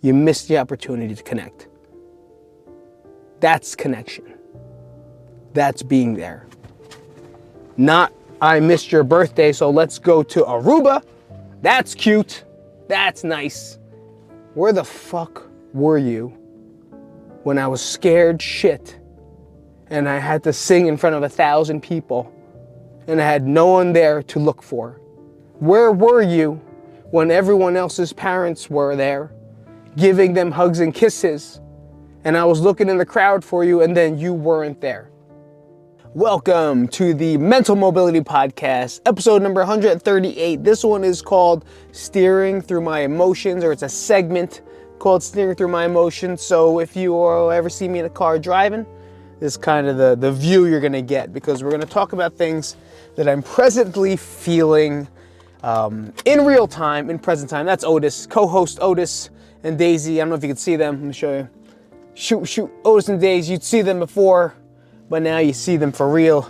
you missed the opportunity to connect. That's connection. That's being there. Not, I missed your birthday, so let's go to Aruba. That's cute. That's nice. Where the fuck were you when I was scared shit and I had to sing in front of 1,000 people and I had no one there to look for? Where were you when everyone else's parents were there, giving them hugs and kisses, and I was looking in the crowd for you and then you weren't there? Welcome to the Mental Mobility Podcast, episode number 138. This one is called Steering Through My Emotions, or it's a segment called Steering Through My Emotions. So if you ever see me in a car driving, this is kind of the view you're gonna get, because we're gonna talk about things that I'm presently feeling in real time, in present time. That's Otis, co-host Otis and Daisy. I don't know if you can see them. Let me show you. Shoot, Otis and Daisy, you'd see them before, but now you see them for real.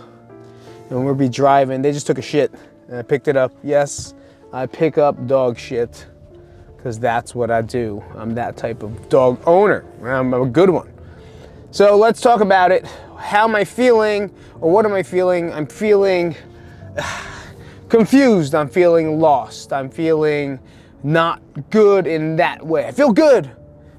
And we'll be driving. They just took a shit and I picked it up. Yes, I pick up dog shit because that's what I do. I'm that type of dog owner. I'm a good one. So let's talk about it. How am I feeling, or what am I feeling? I'm feeling confused. I'm feeling lost. I'm feeling not good in that way. I feel good,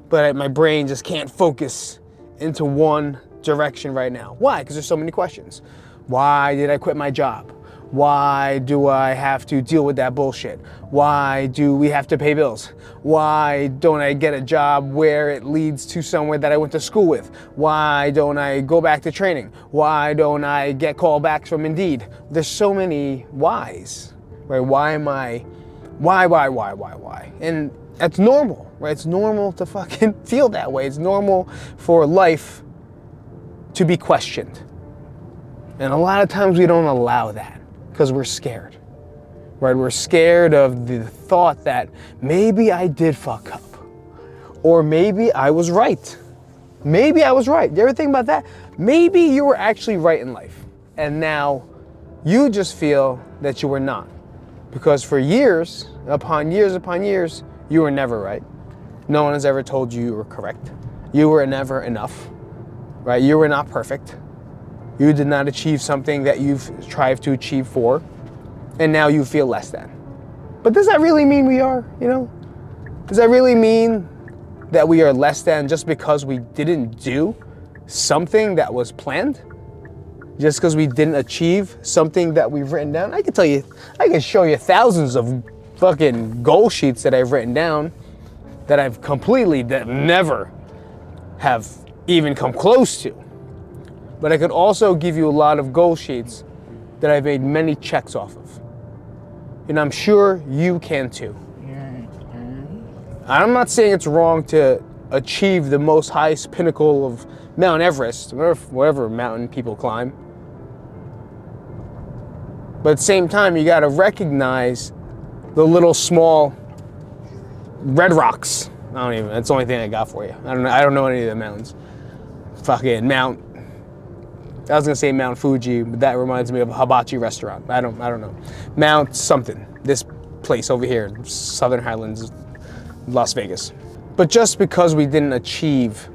but my brain just can't focus into one direction right now. Why? Because there's so many questions. Why did I quit my job? Why do I have to deal with that bullshit? Why do we have to pay bills? Why don't I get a job where it leads to somewhere that I went to school with? Why don't I go back to training? Why don't I get callbacks from Indeed? There's so many whys, right? Why? And that's normal, right? It's normal to fucking feel that way. It's normal for life to be questioned. And a lot of times we don't allow that because we're scared, right? We're scared of the thought that maybe I did fuck up, or maybe I was right. Maybe I was right. You ever think about that? Maybe you were actually right in life, and now you just feel that you were not, because for years upon years, you were never right. No one has ever told you were correct. You were never enough. Right? You were not perfect. You did not achieve something that you've strived to achieve for, and now you feel less than. But does that really mean we are, Does that really mean that we are less than just because we didn't do something that was planned? Just because we didn't achieve something that we've written down? I can show you thousands of fucking goal sheets that I've written down that I've that never have even come close to. But I could also give you a lot of goal sheets that I've made many checks off of. And I'm sure you can too. I'm not saying it's wrong to achieve the most highest pinnacle of Mount Everest, or whatever mountain people climb. But at the same time, you gotta recognize the little small red rocks. That's the only thing I got for you. I don't know any of the mountains. Fucking I was gonna say Mount Fuji, but that reminds me of a hibachi restaurant. I don't know. Mount something. This place over here, Southern Highlands, Las Vegas. But just because we didn't achieve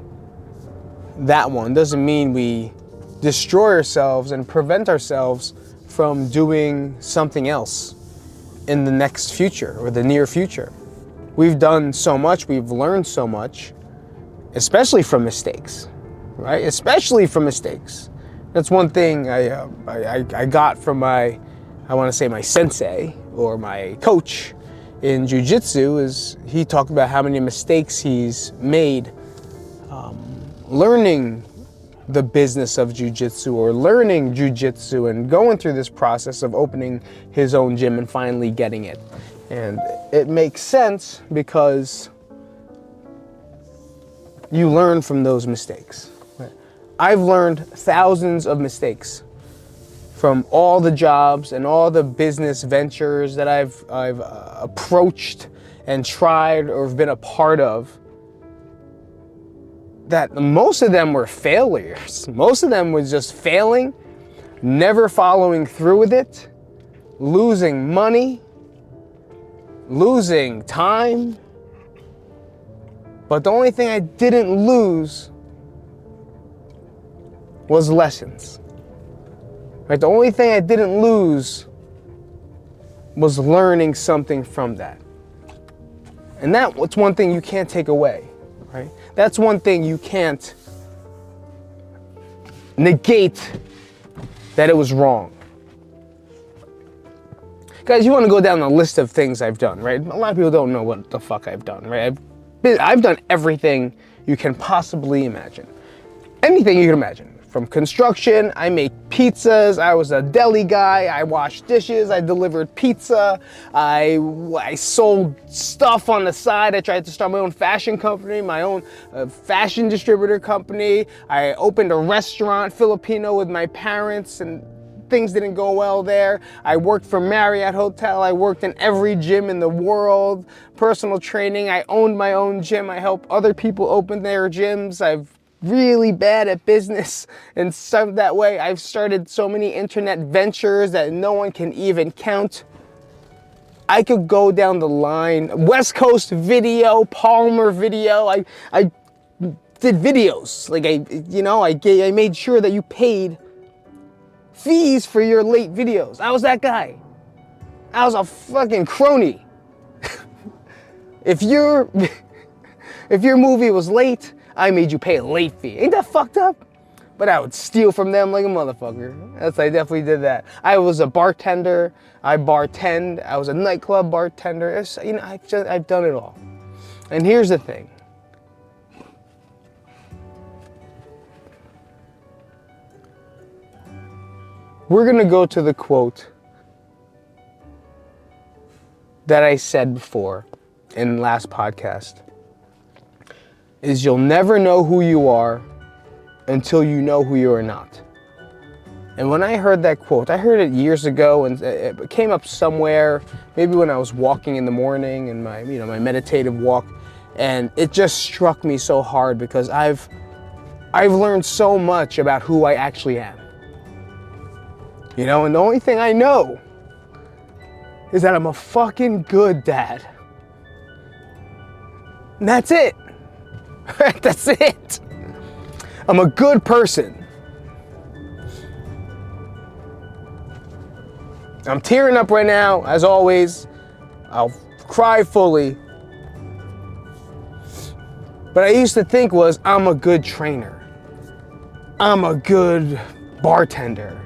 that one doesn't mean we destroy ourselves and prevent ourselves from doing something else in the next future or the near future. We've done so much, we've learned so much, especially from mistakes. Right? Especially from mistakes. That's one thing I got from my sensei or my coach in jiu-jitsu, is he talked about how many mistakes he's made learning the business of jiu-jitsu, or learning jiu-jitsu and going through this process of opening his own gym and finally getting it. And it makes sense because you learn from those mistakes. I've learned thousands of mistakes from all the jobs and all the business ventures that I've approached and tried or been a part of, that most of them were failures. Most of them was just failing, never following through with it, losing money, losing time. But the only thing I didn't lose was lessons. Right? The only thing I didn't lose was learning something from that. And that's one thing you can't take away, right? That's one thing you can't negate that it was wrong. Guys, you want to go down the list of things I've done, right? A lot of people don't know what the fuck I've done, right? I've done everything you can possibly imagine. Anything you can imagine. From construction, I make pizzas, I was a deli guy, I washed dishes, I delivered pizza, I sold stuff on the side, I tried to start my own fashion company, my own fashion distributor company, I opened a restaurant, Filipino, with my parents, and things didn't go well there. I worked for Marriott Hotel, I worked in every gym in the world, personal training, I owned my own gym, I helped other people open their gyms, I've really bad at business and stuff that way. I've started so many internet ventures that no one can even count. I could go down the line. West Coast Video, Palmer Video. I did videos. Like I made sure that you paid fees for your late videos. I was that guy. I was a fucking crony. If your movie was late, I made you pay a late fee. Ain't that fucked up? But I would steal from them like a motherfucker. I definitely did that. I was a bartender. I bartend. I was a nightclub bartender. I've done it all. And here's the thing. We're gonna go to the quote that I said before in the last podcast. Is you'll never know who you are until you know who you are not. And when I heard that quote, I heard it years ago, and it came up somewhere, maybe when I was walking in the morning in my meditative walk, and it just struck me so hard because I've learned so much about who I actually am. And the only thing I know is that I'm a fucking good dad. And that's it. That's it. I'm a good person. I'm tearing up right now, as always. I'll cry fully. But I used to think I'm a good trainer. I'm a good bartender.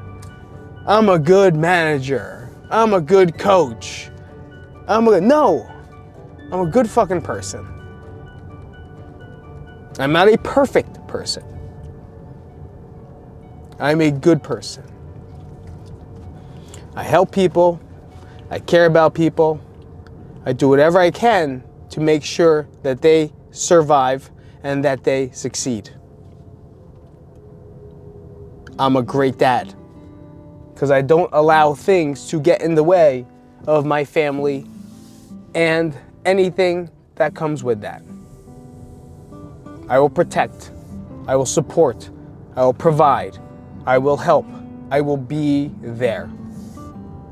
I'm a good manager. I'm a good coach. No. I'm a good fucking person. I'm not a perfect person. I'm a good person. I help people. I care about people. I do whatever I can to make sure that they survive and that they succeed. I'm a great dad because I don't allow things to get in the way of my family and anything that comes with that. I will protect, I will support, I will provide, I will help, I will be there.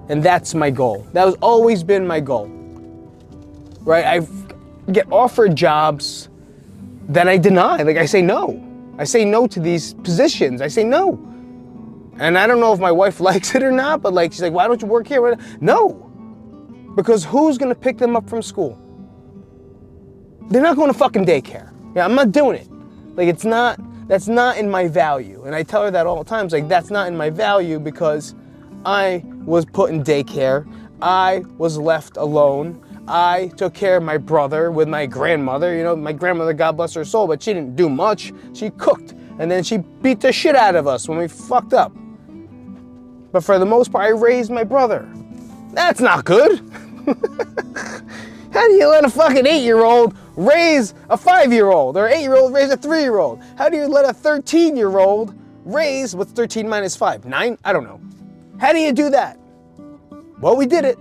And that's my goal. That has always been my goal. Right? I get offered jobs that I deny. Like I say no. I say no to these positions. I say no. And I don't know if my wife likes it or not, but she's like, why don't you work here? No. Because who's gonna pick them up from school? They're not going to fucking daycare. Yeah, I'm not doing it. That's not in my value. And I tell her that all the time. It's like, that's not in my value because I was put in daycare. I was left alone. I took care of my brother with my grandmother. My grandmother, God bless her soul, but she didn't do much. She cooked, and then she beat the shit out of us when we fucked up. But for the most part, I raised my brother. That's not good. How do you let a fucking 8-year-old raise a 5-year-old, or an 8-year-old raise a 3-year-old? How do you let a 13-year-old raise, what's 13 minus 5? 9? I don't know. How do you do that? Well, we did it.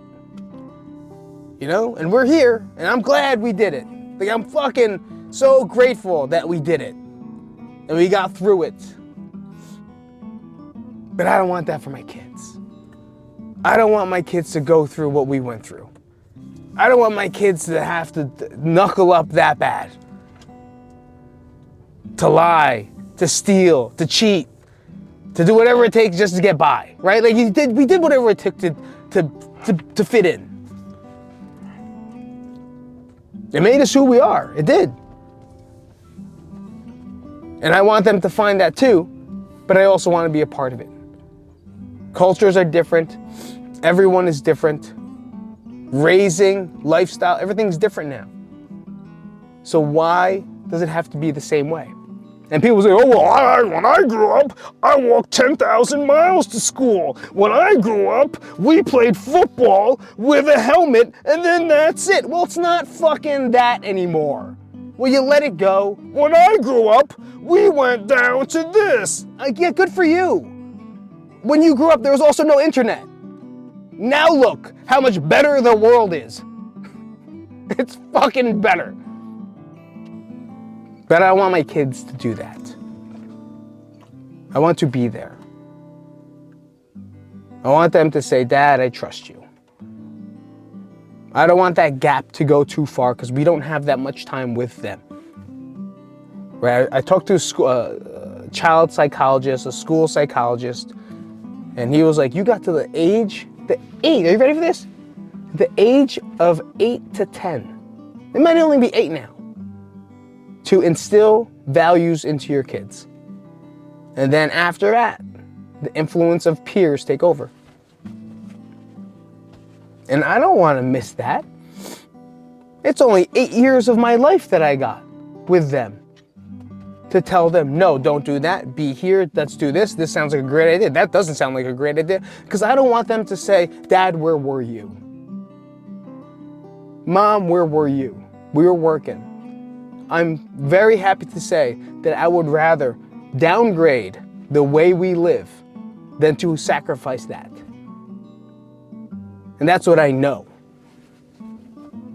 And we're here, and I'm glad we did it. I'm fucking so grateful that we did it. And we got through it. But I don't want that for my kids. I don't want my kids to go through what we went through. I don't want my kids to have to knuckle up that bad. to lie, to steal, to cheat, to do whatever it takes just to get by, right? Like we did whatever it took to fit in. It made us who we are. It did. And I want them to find that too, but I also want to be a part of it. Cultures are different. Everyone is different. Raising, lifestyle, everything's different now. So why does it have to be the same way? And people say, oh, well, when I grew up, I walked 10,000 miles to school. When I grew up, we played football with a helmet, and then that's it. Well, it's not fucking that anymore. Will you let it go? When I grew up, we went down to this. Yeah, good for you. When you grew up, there was also no internet. Now look how much better the world is. It's fucking better. But I want my kids to do that. I want to be there. I want them to say, Dad, I trust you. I don't want that gap to go too far because we don't have that much time with them. Right? I talked to a child psychologist, a school psychologist, and he was like, you got to the age, are you ready for this? The age of 8 to 10. It might only be 8 now. To instill values into your kids. And then after that, the influence of peers take over. And I don't want to miss that. It's only 8 years of my life that I got with them. To tell them, no, don't do that. Be here, let's do this. This sounds like a great idea. That doesn't sound like a great idea. Because I don't want them to say, Dad, where were you? Mom, where were you? We were working. I'm very happy to say that I would rather downgrade the way we live than to sacrifice that. And that's what I know.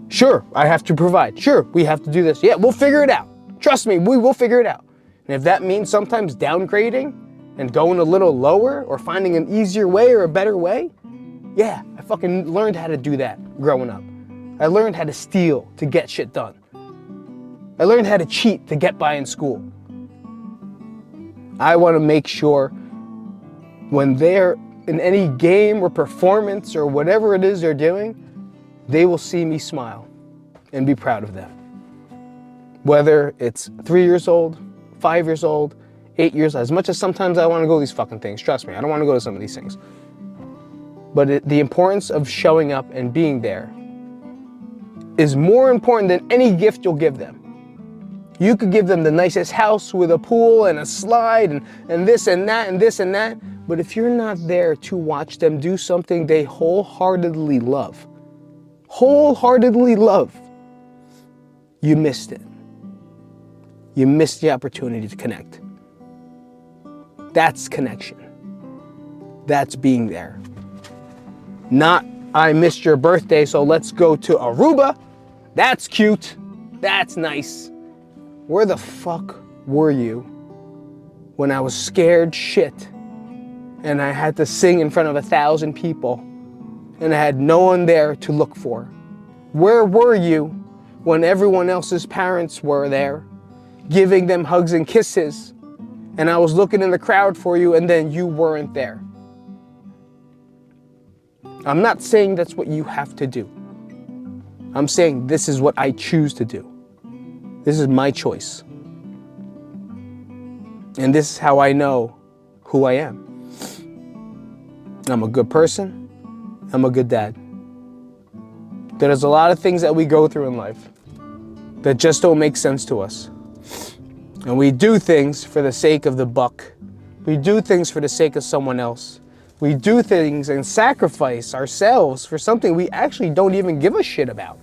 Sure, I have to provide. Sure, we have to do this. Yeah, we'll figure it out. Trust me, we will figure it out. And if that means sometimes downgrading and going a little lower or finding an easier way or a better way, yeah, I fucking learned how to do that growing up. I learned how to steal to get shit done. I learned how to cheat to get by in school. I want to make sure when they're in any game or performance or whatever it is they're doing, they will see me smile and be proud of them. Whether it's 3 years old, 5 years old, 8 years, as much as sometimes I want to go to these fucking things. Trust me, I don't want to go to some of these things. But the importance of showing up and being there is more important than any gift you'll give them. You could give them the nicest house with a pool and a slide and this and that and this and that. But if you're not there to watch them do something they wholeheartedly love, you missed it. You missed the opportunity to connect. That's connection. That's being there. Not, I missed your birthday, so let's go to Aruba. That's cute. That's nice. Where the fuck were you when I was scared shit and I had to sing in front of 1,000 people and I had no one there to look for? Where were you when everyone else's parents were there, giving them hugs and kisses, and I was looking in the crowd for you and then you weren't there? I'm not saying that's what you have to do. I'm saying this is what I choose to do. This is my choice. And this is how I know who I am. I'm a good person. I'm a good dad. There's a lot of things that we go through in life that just don't make sense to us. And we do things for the sake of the buck. We do things for the sake of someone else. We do things and sacrifice ourselves for something we actually don't even give a shit about.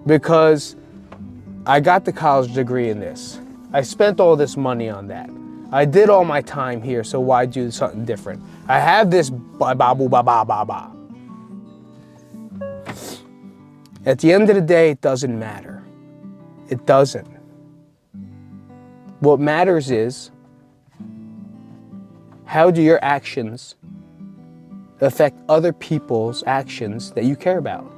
Because I got the college degree in this. I spent all this money on that. I did all my time here, so why do something different? I have this ba-ba-boo-ba-ba-ba-ba. At the end of the day, it doesn't matter. It doesn't. What matters is, how do your actions affect other people's actions that you care about?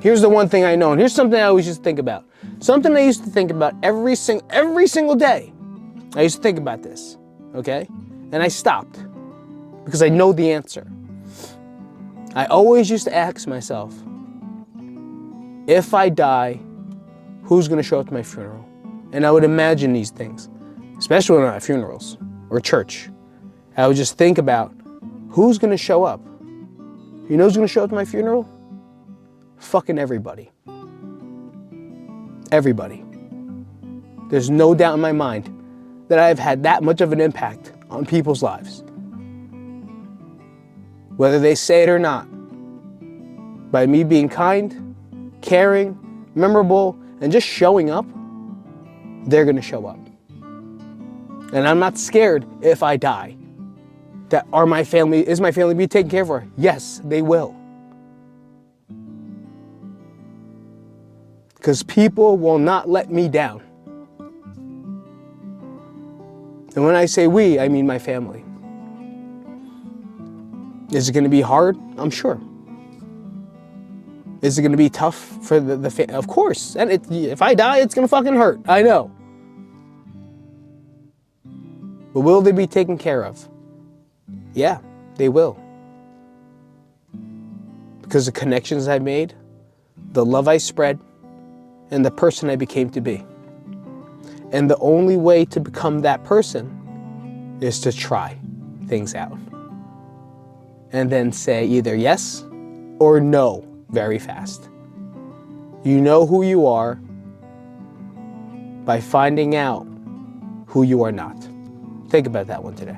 Here's the one thing I know, and here's something I always used to think about. Something I used to think about every single day. I used to think about this, okay? And I stopped because I know the answer. I always used to ask myself, if I die, who's gonna show up to my funeral? And I would imagine these things, especially when I'm at funerals or church. I would just think about who's gonna show up. You know who's gonna show up to my funeral? Fucking everybody. Everybody. There's no doubt in my mind that I've had that much of an impact on people's lives. Whether they say it or not. By me being kind, caring, memorable, and just showing up, they're gonna show up. And I'm not scared if I die. Is my family being taken care of? Yes, they will. Because people will not let me down. And when I say we, I mean my family. Is it going to be hard? I'm sure. Is it going to be tough for the family? Of course. And if I die, it's going to fucking hurt. I know. But will they be taken care of? Yeah, they will. Because the connections I made, the love I spread, and the person I became to be. And the only way to become that person is to try things out. And then say either yes or no very fast. You know who you are by finding out who you are not. Think about that one today.